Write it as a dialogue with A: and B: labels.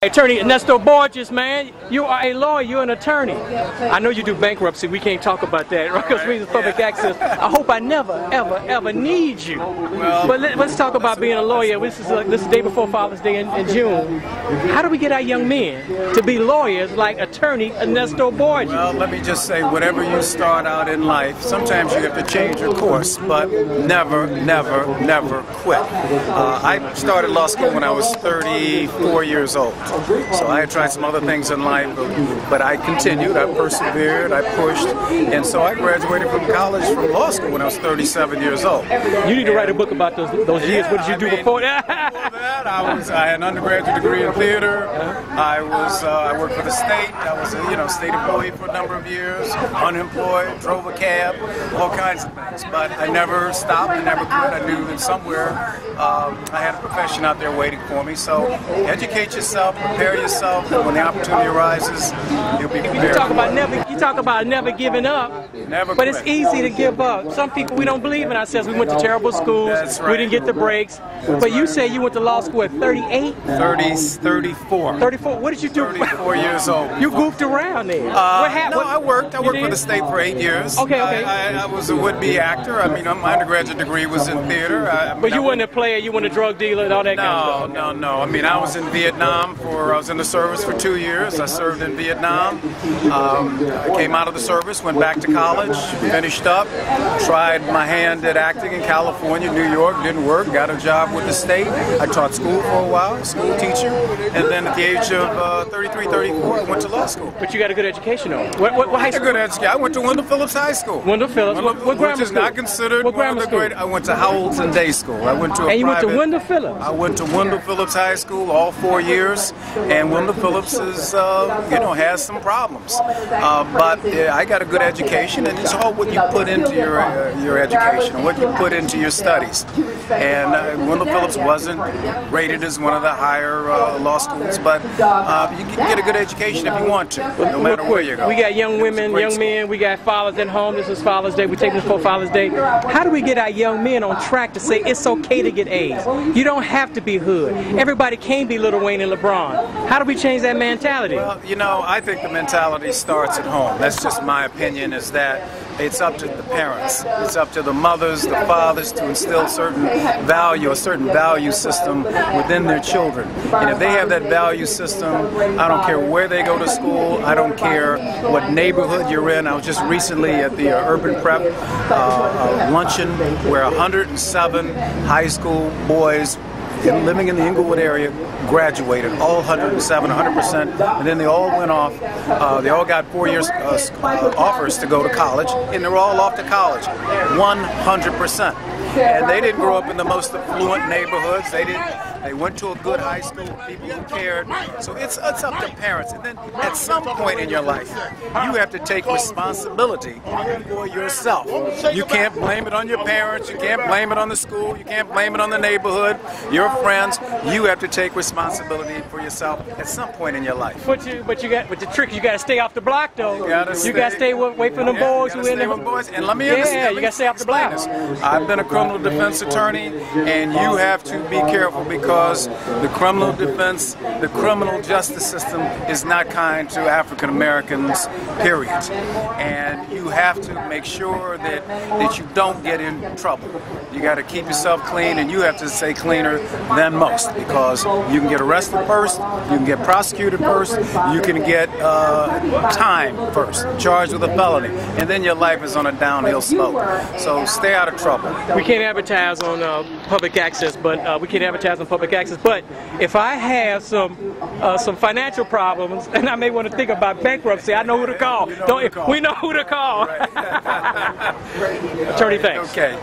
A: Attorney Ernesto Borges, man, you are a lawyer, you're an attorney. I know you do bankruptcy, we can't talk about that, right? Because it's public access. I hope I never, ever need you.
B: Well,
A: but let's talk about being a lawyer. This is the day before Father's Day in June. How do we get our young men to be lawyers like attorney Ernesto Borges?
B: Well, let me just say, whatever you start out in life, sometimes you have to change your course, but never quit. I started law school when I was 34 years old. So I had tried some other things in life, but I continued, I persevered, I pushed, and so I graduated from college, from law school when I was 37 years old.
A: You need to write a book about those years. What did you do before that?
B: Before that, I had an undergraduate degree in theater. I worked for the state. I was a state employee for a number of years, unemployed, drove a cab, all kinds of things. But I never stopped, I never quit. I knew that somewhere I had a profession out there waiting for me. So educate yourself. Prepare yourself, and when the opportunity arises, you'll be prepared.
A: You talk about never giving up, but it's easy to give up. Some people, we don't believe in ourselves. We went to terrible schools.
B: That's right.
A: We didn't get the breaks. But you say you went to law school at 38?
B: 34.
A: 34. What did you do?
B: 34 years old.
A: You goofed around there. What happened?
B: No, I worked for the state for 8 years.
A: Okay.
B: I was a would-be actor. I mean, my undergraduate degree was in theater.
A: But you weren't a player. You weren't a drug dealer and all that kind of stuff.
B: No. I mean, I was in Vietnam I was in the service for 2 years. I served in Vietnam. I came out of the service, went back to college, finished up, tried my hand at acting in California, New York, didn't work, got a job with the state. I taught school for a while, school teacher, and then at the age of 33, 34, I went to law school.
A: But you got a good education, though. What high school?
B: Good education. I went to Wendell Phillips High School.
A: Wendell Phillips? What grammar
B: which is
A: school?
B: not considered
A: what
B: one of the great. I went to Howells Day School. I went to
A: And you went to Wendell Phillips?
B: I went to Wendell Phillips High School all 4 years, and Wendell Phillips is, has some problems. But I got a good education, and it's all what you put into your education, what you put into your studies. And Wendell Phillips wasn't rated as one of the higher law schools, but you can get a good education if you want to, no matter where you go.
A: We got young women, young men, we got fathers at home. This is Father's Day. We're taking this for Father's Day. How do we get our young men on track to say it's okay to get A's? You don't have to be hood. Everybody can be Lil Wayne and LeBron. How do we change that mentality?
B: Well, I think the mentality starts at home. That's just my opinion, is that it's up to the parents. It's up to the mothers, the fathers to instill a certain value system within their children. And if they have that value system, I don't care where they go to school, I don't care what neighborhood you're in. I was just recently at the Urban Prep luncheon where 107 high school boys living in the Inglewood area graduated, all 107, 100%, and then they all went off. They all got 4 years offers to go to college, and they were all off to college, 100%. And they didn't grow up in the most affluent neighborhoods. They went to a good high school, people who cared. So it's up to parents. And then at some point in your life, you have to take responsibility for yourself. You can't blame it on your parents. You can't blame it on the school. You can't blame it on the neighborhood, your friends. You have to take responsibility for yourself at some point in your life.
A: But the trick, you got to stay off the block, though. You got to stay away from the boys.
B: And let me
A: you got to stay off the block.
B: I've been a criminal defense attorney, and you have to be careful because the criminal defense, the criminal justice system is not kind to African Americans, period. And you have to make sure that you don't get in trouble. You got to keep yourself clean, and you have to stay cleaner than most, because you can get arrested first, you can get prosecuted first, you can get time first, charged with a felony, and then your life is on a downhill slope. So stay out of trouble.
A: We can't advertise on public access, but But if I have some financial problems, and I may want to think about bankruptcy, I know who to call. We know who to call.
B: Right.
A: Attorney, thanks.
B: Okay.